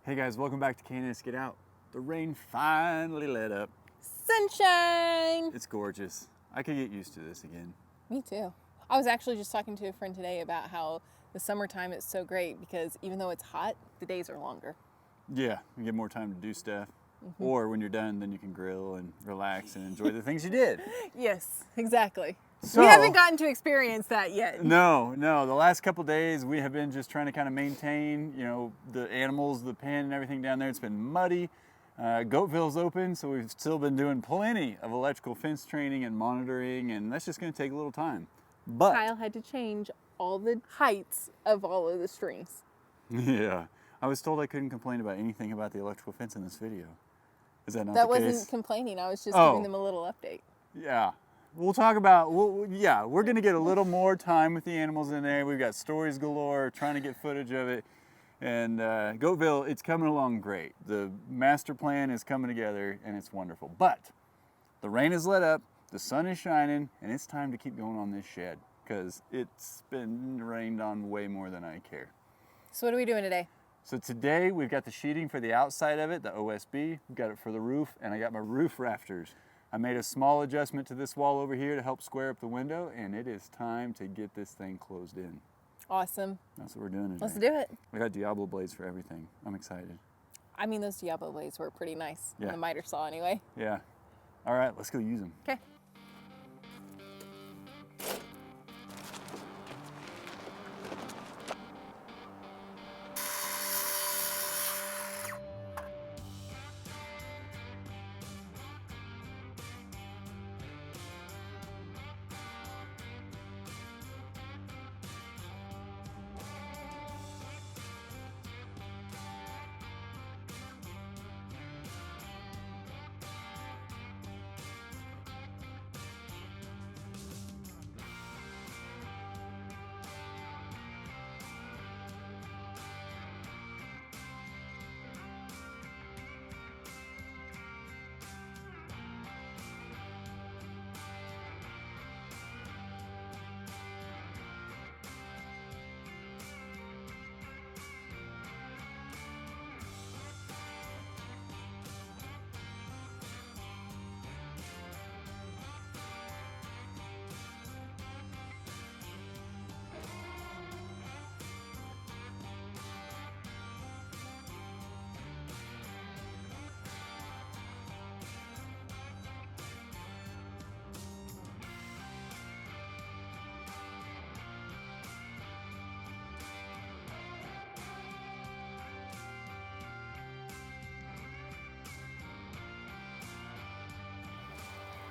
Hey guys, welcome back to K&S Get Out. The rain finally let up. Sunshine! It's gorgeous. I could get used to this again. Me too. I was actually just talking to a friend today about how the summertime is so great because even though it's hot, the days are longer. Yeah, you get more time to do stuff. Or when you're done, then you can grill and relax and enjoy the things you did. Yes, exactly. So, we haven't gotten to experience that yet. No. The last couple days we have been just trying to kind of maintain, the animals, the pen and everything down there. It's been muddy. Goatville's open, so we've still been doing plenty of electrical fence training and monitoring, and that's just going to take a little time. But Kyle had to change all the heights of all of the strings. yeah, I was told I couldn't complain about anything about the electrical fence in this video. Is that not That the case? wasn't complaining. I was just giving them a little update. Yeah. We'll talk about, we're going to get a little more time with the animals in there. We've got stories galore, trying to get footage of it. And Goatville, it's coming along great. The master plan is coming together and it's wonderful. But the rain has let up, the sun is shining, and it's time to keep going on this shed because it's been rained on way more than I care. So what are we doing today? So today we've got the sheeting for the outside of it, the OSB. We've got it for the roof, and I got my roof rafters. I made a small adjustment to this wall over here to help square up the window, and it is time to get this thing closed in. Awesome. That's what we're doing today. Let's do it. We got Diablo blades for everything. I'm excited. I mean, those Diablo blades were pretty nice. Yeah. On the miter saw anyway. Yeah. All right, let's go use them. Okay.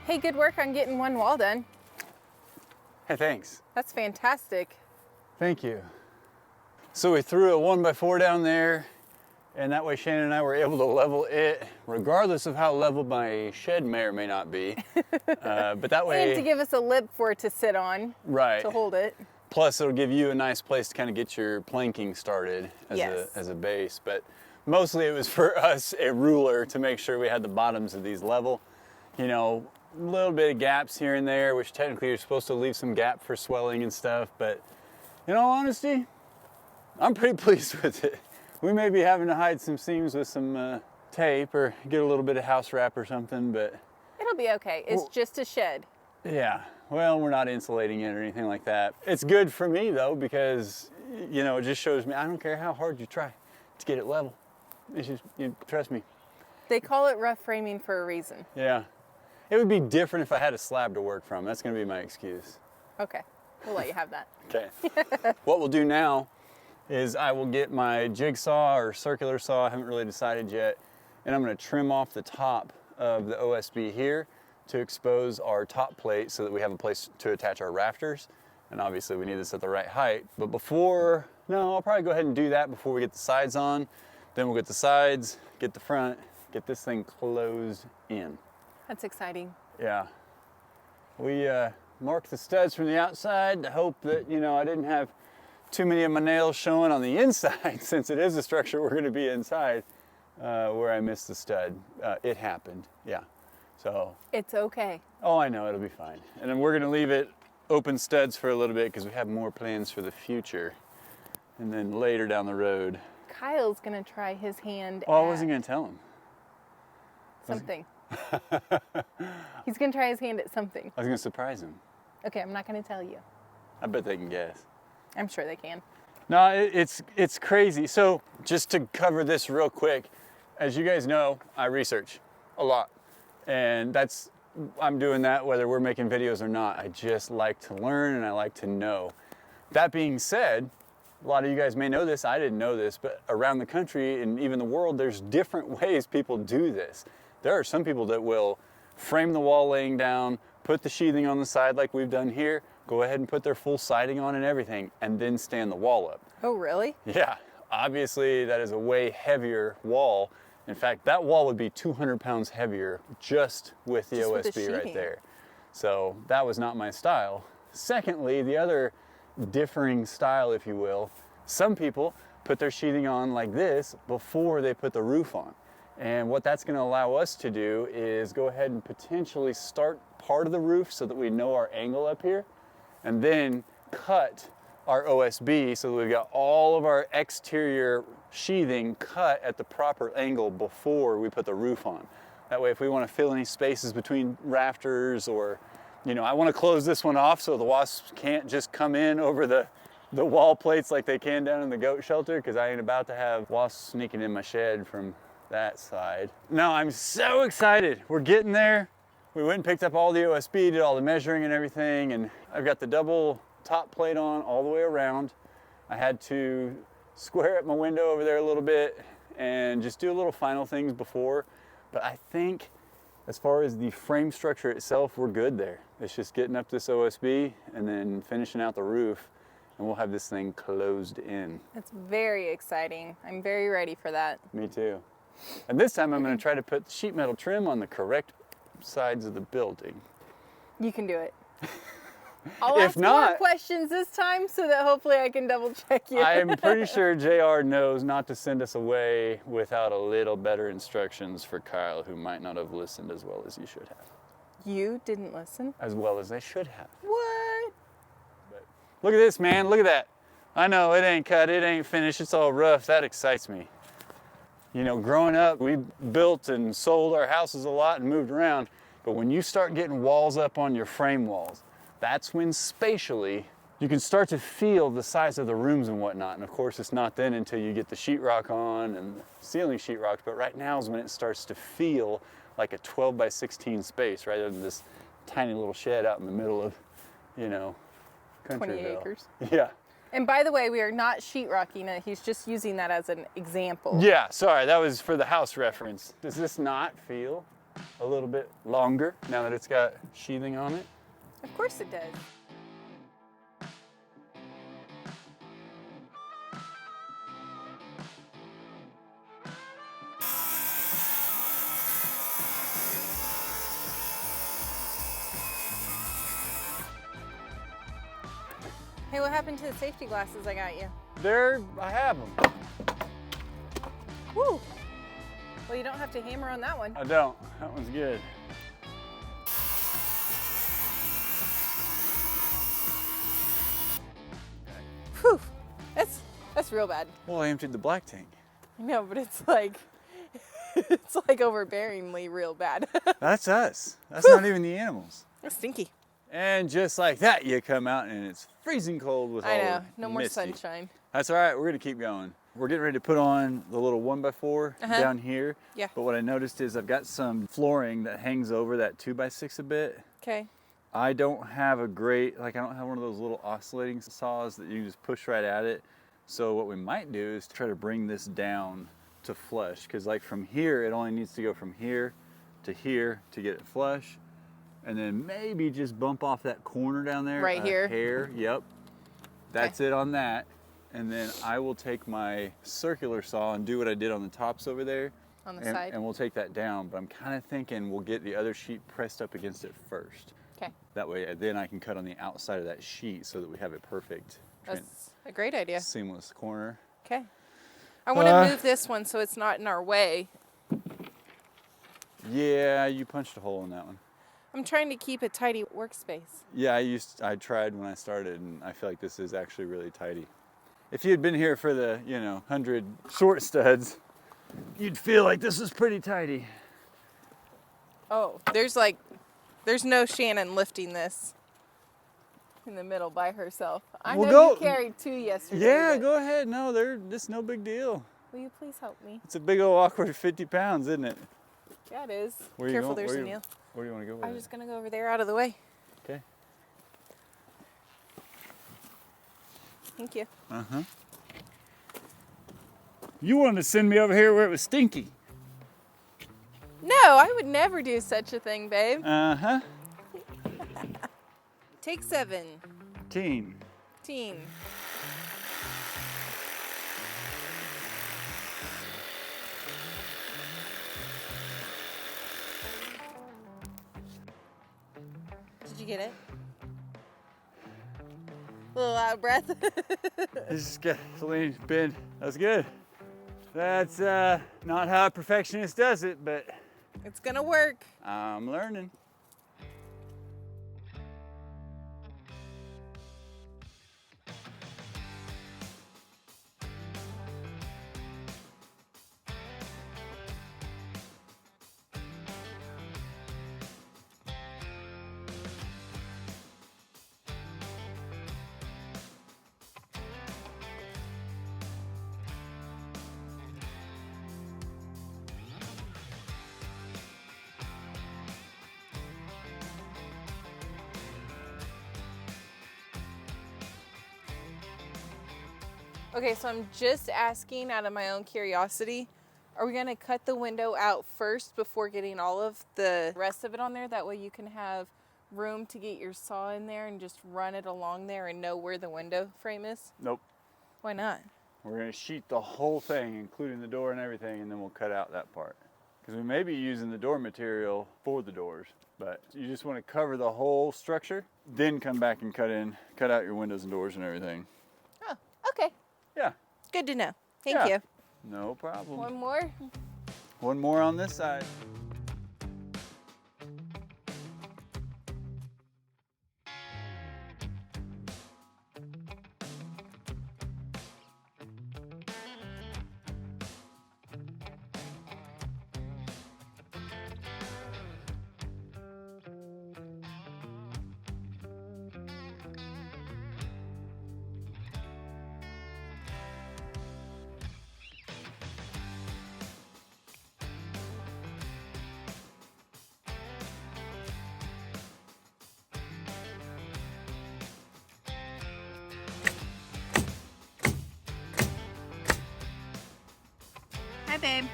Hey, good work on getting one wall done. Hey, thanks. That's fantastic. Thank you. So we threw a 1x4 down there, and that way Shannon and I were able to level it, regardless of how level my shed may or may not be. But that way... And to give us a lip for it to sit on. Right. To hold it. Plus, it'll give you a nice place to kind of get your planking started as a base. But mostly it was for us a ruler to make sure we had the bottoms of these level. You know, a little bit of gaps here and there, which technically you're supposed to leave some gap for swelling and stuff. But in all honesty, I'm pretty pleased with it. We may be having to hide some seams with some tape or get a little bit of house wrap or something, but... It'll be okay. It's just a shed. Yeah. Well, we're not insulating it or anything like that. It's good for me though, because, it just shows me, I don't care how hard you try to get it level. It's just, trust me. They call it rough framing for a reason. Yeah. It would be different if I had a slab to work from. That's going to be my excuse. Okay. We'll let you have that. Okay. What we'll do now is I will get my jigsaw or circular saw, I haven't really decided yet, and I'm going to trim off the top of the OSB here to expose our top plate so that we have a place to attach our rafters. And obviously we need this at the right height. But I'll probably go ahead and do that before we get the sides on. Then we'll get the sides, get the front, get this thing closed in. That's exciting. Yeah. We marked the studs from the outside to hope that, I didn't have too many of my nails showing on the inside since it is a structure we're going to be inside where I missed the stud. It happened, yeah. So. It's okay. Oh, I know, it'll be fine. And then we're going to leave it open studs for a little bit because we have more plans for the future. And then later down the road. Kyle's gonna try his hand Oh, I at wasn't gonna tell him. something. He's gonna try his hand at something. I was gonna surprise him. Okay, I'm not gonna tell you. I bet they can guess. I'm sure they can. No, it's crazy. So just to cover this real quick, as you guys know, I research a lot. And I'm doing that whether we're making videos or not. I just like to learn and I like to know. That being said, a lot of you guys may know this, I didn't know this, but around the country and even the world, there's different ways people do this. There are some people that will frame the wall laying down, put the sheathing on the side like we've done here, go ahead and put their full siding on and everything, and then stand the wall up. Oh, really? Yeah, obviously that is a way heavier wall. In fact, that wall would be 200 pounds heavier just with the OSB right there. So that was not my style. Secondly, the other differing style, if you will, some people put their sheathing on like this before they put the roof on. And what that's going to allow us to do is go ahead and potentially start part of the roof so that we know our angle up here, and then cut our OSB so that we've got all of our exterior sheathing cut at the proper angle before we put the roof on. That way, if we want to fill any spaces between rafters, or, you know, I want to close this one off so the wasps can't just come in over the wall plates like they can down in the goat shelter, because I ain't about to have wasps sneaking in my shed from that side. No, I'm so excited. We're getting there. We went and picked up all the OSB, did all the measuring and everything, and I've got the double top plate on all the way around. I had to square up my window over there a little bit and just do a little final things before, but I think as far as the frame structure itself, we're good there. It's just getting up this OSB and then finishing out the roof, and we'll have this thing closed in. That's very exciting. I'm very ready for that. Me too. And this time I'm going to try to put sheet metal trim on the correct sides of the building. You can do it. I'll ask more questions this time so that hopefully I can double check you. I'm pretty sure JR knows not to send us away without a little better instructions for Kyle, who might not have listened as well as you should have. You didn't listen? As well as they should have. What? But look at this, man. Look at that. I know it ain't cut, it ain't finished, it's all rough. That excites me. You know, growing up, we built and sold our houses a lot and moved around, but when you start getting walls up on your frame walls, that's when spatially you can start to feel the size of the rooms and whatnot. And of course, it's not then until you get the sheetrock on and ceiling sheetrock, but right now is when it starts to feel like a 12 by 16 space rather than this tiny little shed out in the middle of, you know, Countryville. 20 acres. Yeah. And by the way, we are not sheetrocking it. He's just using that as an example. Yeah, sorry, that was for the house reference. Does this not feel a little bit longer now that it's got sheathing on it? Of course it does. Hey, what happened to the safety glasses I got you? I have them. Woo! Well, you don't have to hammer on that one. I don't. That one's good. Whew! That's real bad. Well, I emptied the black tank. I know, but it's like overbearingly real bad. That's us. That's not even the animals. That's stinky. And just like that, you come out and it's freezing cold with all I know, the no more misty. sunshine. That's all right, we're gonna keep going. We're getting ready to put on the little 1x4 down here. Yeah. But what I noticed is I've got some flooring that hangs over that 2x6 a bit. Okay. I don't have I don't have one of those little oscillating saws that you can just push right at it. So what we might do is try to bring this down to flush, because like from here, it only needs to go from here to get it flush. And then maybe just bump off that corner down there. Right here? Hair, yep. That's it on that. And then I will take my circular saw and do what I did on the tops over there. On the side? And we'll take that down. But I'm kind of thinking we'll get the other sheet pressed up against it first. Okay. That way, then I can cut on the outside of that sheet so that we have a perfect, That's a great idea. seamless corner. Okay. I want to move this one so it's not in our way. Yeah, you punched a hole in that one. I'm trying to keep a tidy workspace. Yeah, I tried when I started, and I feel like this is actually really tidy. If you'd been here for the, 100 short studs, you'd feel like this is pretty tidy. Oh, there's no Shannon lifting this in the middle by herself. I know you carried 2 yesterday. Yeah, go ahead. No, this no big deal. Will you please help me? It's a big old awkward 50 pounds, isn't it? Yeah, it is. Where are Careful, you going? there's a nail. Where do you want to go with I'm just going to go over there out of the way. Okay. Thank you. Uh-huh. You wanted to send me over here where it was stinky. No, I would never do such a thing, babe. Uh-huh. Take 7. Teen. Teen. Did you get it? A little out of breath. This is good. Celine, Ben, that's good. That's not how a perfectionist does it, but It's gonna work. I'm learning. Okay, so I'm just asking out of my own curiosity, are we gonna cut the window out first before getting all of the rest of it on there? That way you can have room to get your saw in there and just run it along there and know where the window frame is? Nope. Why not? We're gonna sheet the whole thing, including the door and everything, and then we'll cut out that part. Because we may be using the door material for the doors, but you just want to cover the whole structure, then come back and cut out your windows and doors and everything. Oh, okay. Yeah. Good to know. Thank you. No problem. One more. One more on this side. Hi, babe.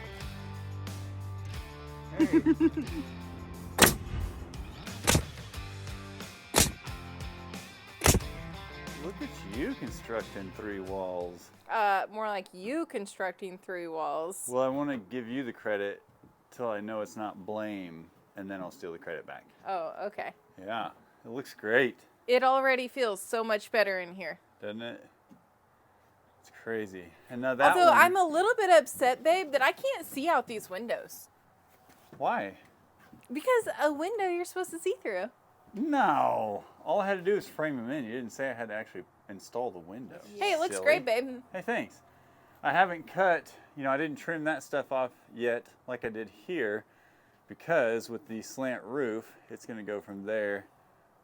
Hey. Look at you constructing 3 walls. More like you constructing 3 walls. Well, I want to give you the credit till I know it's not blame, and then I'll steal the credit back. Oh, okay. Yeah, it looks great, It already feels so much better in here. doesn't it? It's crazy. And now that Although one, I'm a little bit upset, babe, that I can't see out these windows. why? Because a window you're supposed to see through. No, all I had to do was frame them in. You didn't say I had to actually install the window. Hey, it looks Silly. great, babe. Hey, thanks. I haven't cut, I didn't trim that stuff off yet like I did here, because with the slant roof, it's going to go from there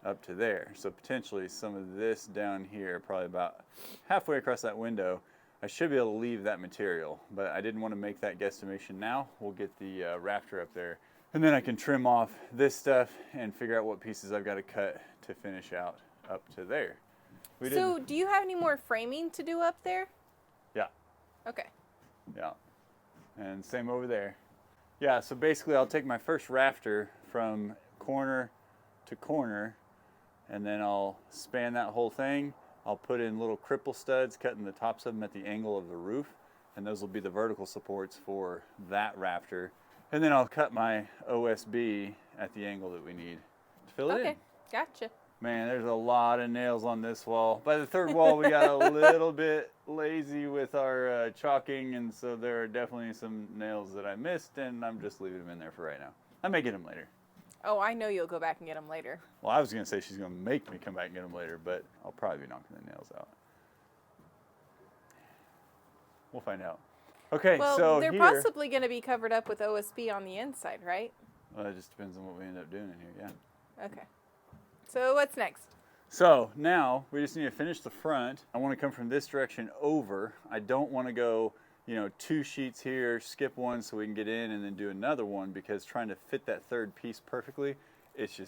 up to there. So potentially some of this down here, probably about halfway across that window, I should be able to leave that material, but I didn't want to make that guesstimation now. We'll get the rafter up there, and then I can trim off this stuff and figure out what pieces I've got to cut to finish out up to there. So do you have any more framing to do up there? Yeah. Okay. Yeah, and same over there. Yeah, so basically I'll take my first rafter from corner to corner, and then I'll span that whole thing. I'll put in little cripple studs, cutting the tops of them at the angle of the roof, and those will be the vertical supports for that rafter. And then I'll cut my OSB at the angle that we need to fill it in. Okay, gotcha. Man, there's a lot of nails on this wall. By the third wall, we got a little bit lazy with our chalking, and so there are definitely some nails that I missed, and I'm just leaving them in there for right now. I may get them later. Oh, I know you'll go back and get them later. Well, I was going to say she's going to make me come back and get them later, but I'll probably be knocking the nails out. We'll find out. Okay, Well, so they're here, possibly going to be covered up with OSB on the inside, right? well, it just depends on what we end up doing in here, yeah. Okay. So what's next? So now we just need to finish the front. I want to come from this direction over. I don't want to go, 2 sheets here, skip one so we can get in and then do another one, because trying to fit that third piece perfectly, it's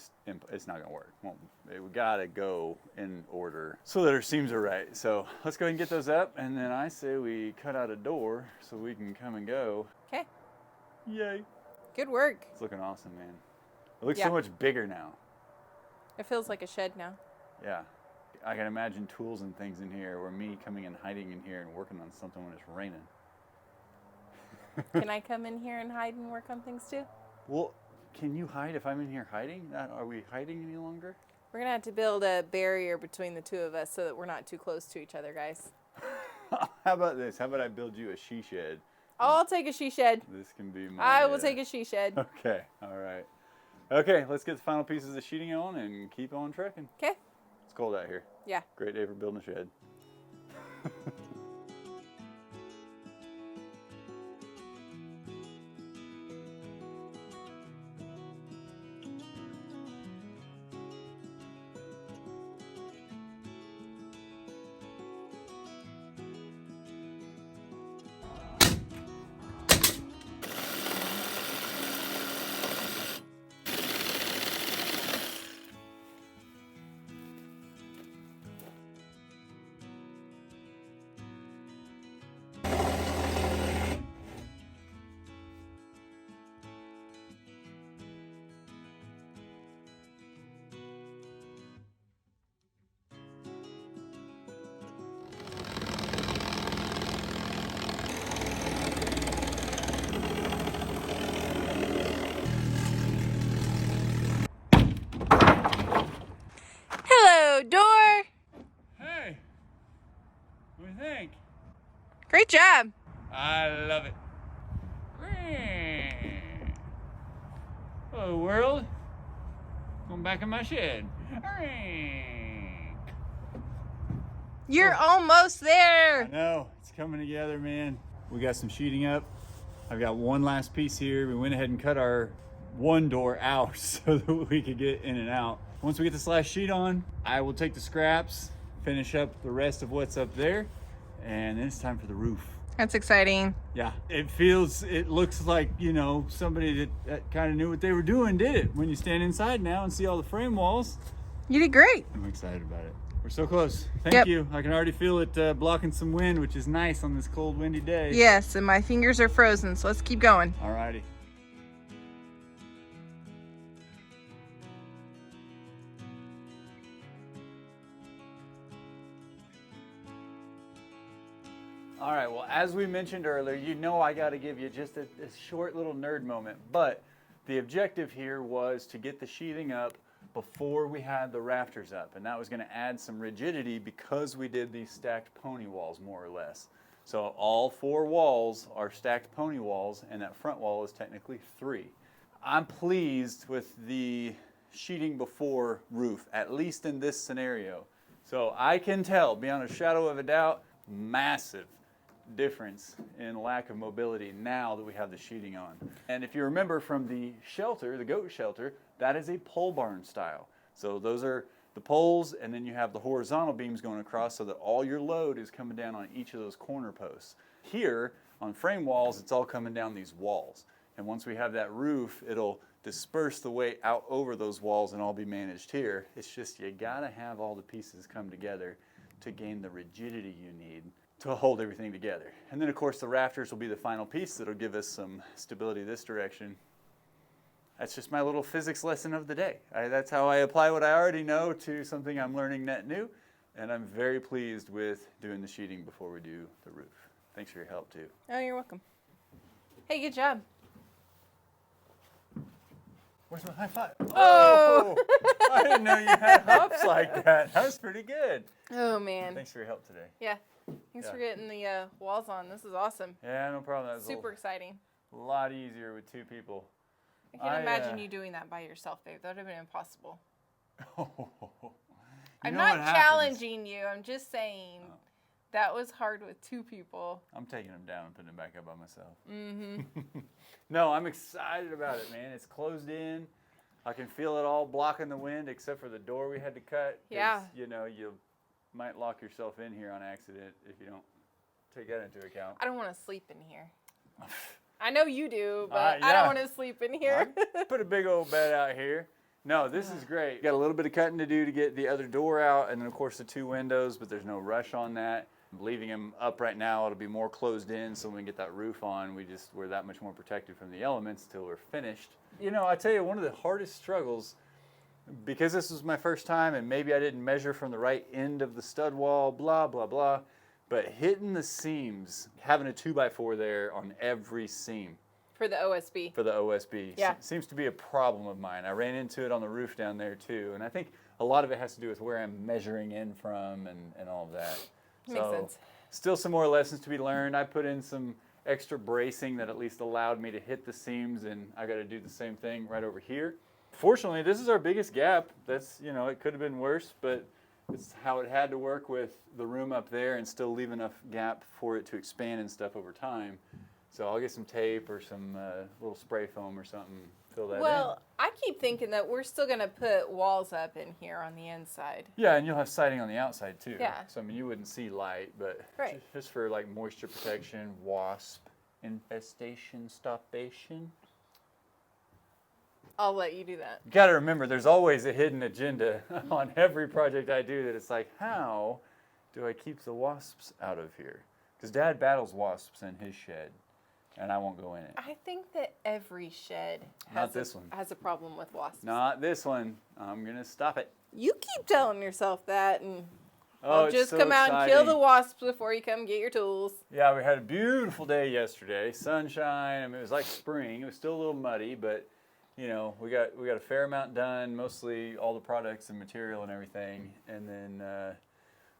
not going to work. We got to go in order so that our seams are right. So let's go ahead and get those up, and then I say we cut out a door so we can come and go. Okay. Yay. Good work. It's looking awesome, man. It looks so much bigger now. It feels like a shed now. Yeah. I can imagine tools and things in here, or me coming and hiding in here and working on something when it's raining. Can I come in here and hide and work on things too? Well, can you hide if I'm in here hiding? Are we hiding any longer? We're going to have to build a barrier between the two of us so that we're not too close to each other, guys. How about this? How about I build you a she shed? I'll take a she shed. This can be my... I will take a she shed. Okay, all right. Okay, let's get the final pieces of sheeting on and keep on trekking. Okay. It's cold out here. Yeah. Great day for building a shed. Hello, door. Hey, what do you think? Great job. I love it. Hello, world. Going back in my shed. You're almost there. I know, it's coming together, man. We got some sheeting up. I've got one last piece here. We went ahead and cut our one door out so that we could get in and out. Once we get this last sheet on, I will take the scraps, finish up the rest of what's up there, and then it's time for the roof. That's exciting. Yeah, it looks like, somebody that kind of knew what they were doing did it. When you stand inside now and see all the frame walls, You did great. I'm excited about it. We're so close. Thank you. I can already feel it blocking some wind, which is nice on this cold, windy day. Yes, and my fingers are frozen, so let's keep going. Alrighty. All right, well, as we mentioned earlier, I got to give you just a short little nerd moment, but the objective here was to get the sheathing up before we had the rafters up, and that was going to add some rigidity because we did these stacked pony walls, more or less. So all 4 walls are stacked pony walls, and that front wall is technically 3. I'm pleased with the sheeting before roof, at least in this scenario. So I can tell, beyond a shadow of a doubt, massive difference in lack of mobility now that we have the sheeting on. And if you remember from the shelter, the goat shelter, that is a pole barn style. So those are the poles, and then you have the horizontal beams going across so that all your load is coming down on each of those corner posts. Here, on frame walls, it's all coming down these walls. And once we have that roof, it'll disperse the weight out over those walls and all be managed here. It's just you gotta have all the pieces come together to gain the rigidity you need to hold everything together. And then of course the rafters will be the final piece that'll give us some stability this direction. That's just my little physics lesson of the day. That's how I apply what I already know to something I'm learning net new, and I'm very pleased with doing the sheeting before we do the roof. Thanks for your help too. Oh, you're welcome. Hey, good job. Where's my high five? Oh! I didn't know you had hops like that. That was pretty good. Oh, man. Thanks for your help today. Yeah. Thanks for getting the walls on. This is awesome. Yeah, no problem. That was Super exciting. a lot easier with 2 people. I can't imagine you doing that by yourself, babe. That would have been impossible. I'm not challenging you. I'm just saying That was hard with 2 people. I'm taking them down and putting them back up by myself. Mm-hmm. No, I'm excited about it, man. It's closed in. I can feel it all blocking the wind except for the door we had to cut. Yeah. You know, you might lock yourself in here on accident if you don't take that into account. I don't want to sleep in here. I know you do, but Yeah. I don't want to sleep in here. Put a big old bed out here. No, this is great. Got a little bit of cutting to do to get the other door out, and then of course the 2 windows, but there's no rush on that. Leaving them up right now, it'll be more closed in, so when we get that roof on, we're that much more protected from the elements until we're finished. You know, I tell you, one of the hardest struggles, because this was my first time, and maybe I didn't measure from the right end of the stud wall, blah, blah, blah, but hitting the seams, having a 2x4 there on every seam. For the OSB. For the OSB. Yeah. Seems to be a problem of mine. I ran into it on the roof down there too, and I think a lot of it has to do with where I'm measuring in from and all of that. Makes sense. Still some more lessons to be learned. I put in some extra bracing that at least allowed me to hit the seams, and I got to do the same thing right over here. Fortunately, this is our biggest gap. That's, you know, it could have been worse, but it's how it had to work with the room up there and still leave enough gap for it to expand and stuff over time. So I'll get some tape or some little spray foam or something, fill that in. Well, I keep thinking that we're still going to put walls up in here on the inside. Yeah, and you'll have siding on the outside too. Yeah. So I mean, you wouldn't see light, but Right. just for like moisture protection, wasp infestation, stopation. I'll let you do that. You got to remember, there's always a hidden agenda on every project I do. That it's like, how do I keep the wasps out of here? Because Dad battles wasps in his shed, and I won't go in it. I think that every shed Not this one. has a problem with wasps. Not this one. I'm gonna stop it. You keep telling yourself that, and Oh, I'll it's just so come out and kill exciting. the wasps before you come get your tools. Yeah, we had a beautiful day yesterday. Sunshine. I mean, it was like spring. It was still a little muddy, but you know, we got a fair amount done. Mostly all the products and material and everything. And then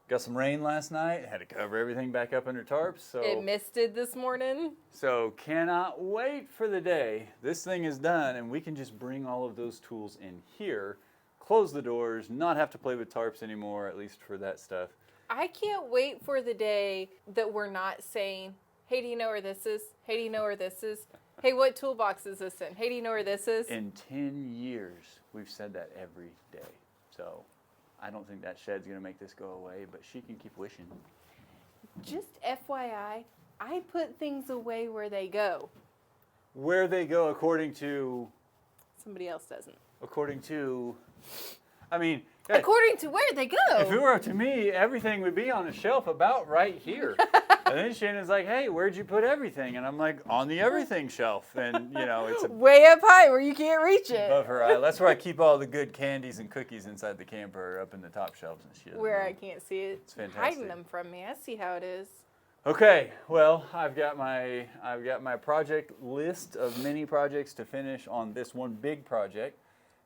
got some rain last night. Had to cover everything back up under tarps. So It misted this morning. So cannot wait for the day this thing is done and we can just bring all of those tools in here, close the doors, not have to play with tarps anymore, at least for that stuff. I can't wait for the day that we're not saying, hey, do you know where this is? Hey, do you know where this is? Hey, what toolbox is this in? Hey, do you know where this is? In 10 years, we've said that every day. So I don't think that shed's going to make this go away, but she can keep wishing. Just FYI, I put things away where they go. Where they go according to, Somebody else doesn't. I mean, According to where they go. if it were up to me, everything would be on a shelf about right here. And then Shannon's like, hey, where'd you put everything? And I'm like, on the everything shelf. And, you know, it's Way up high where you can't reach it. above her eye. That's where I keep all the good candies and cookies inside the camper, up in the top shelves and shit. Where I can't see it. It's fantastic. Hiding them from me. I see how it is. Okay, well, I've got my project list of mini projects to finish on this one big project,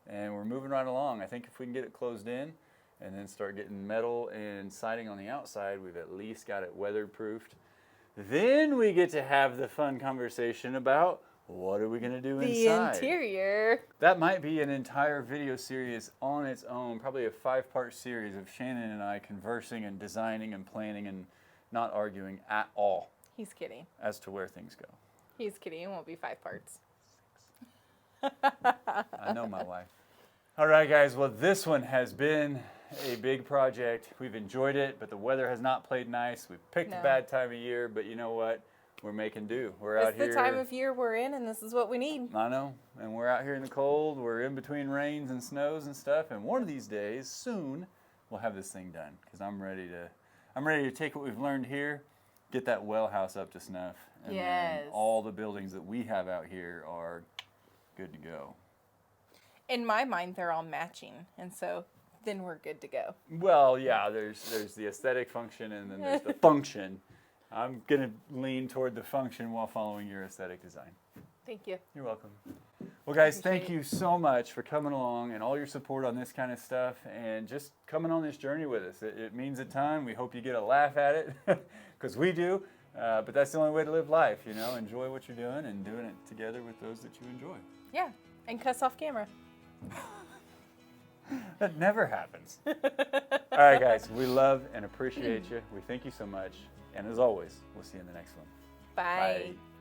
and we're moving right along. I think if we can get it closed in and then start getting metal and siding on the outside, we've at least got it weather-proofed. Then we get to have the fun conversation about what are we going to do The inside. interior. That might be an entire video series on its own, probably a 5-part series of Shannon and I conversing and designing and planning and not arguing at all He's kidding. as to where things go. He's kidding. It won't be 5 parts. I know my wife. All right, guys. Well, this one has been a big project. We've enjoyed it, but the weather has not played nice. We've picked a bad time of year, but you know what? We're making do. We're out here. It's the time of year we're in, and this is what we need. I know. And we're out here in the cold. We're in between rains and snows and stuff. And one of these days, soon, we'll have this thing done because I'm ready to take what we've learned here, get that well house up to snuff. And Yes. then all the buildings that we have out here are good to go. In my mind, they're all matching, and so then we're good to go. Well, yeah, there's the aesthetic function and then there's the function. I'm going to lean toward the function while following your aesthetic design. Thank you. You're welcome. Well, guys, thank you so much for coming along and all your support on this kind of stuff and just coming on this journey with us. It means a ton. We hope you get a laugh at it because we do. But that's the only way to live life, you know. Enjoy what you're doing and doing it together with those that you enjoy. Yeah, and cuss off camera. That never happens. All right, guys, we love and appreciate you. We thank you so much. And as always, we'll see you in the next one. Bye. Bye.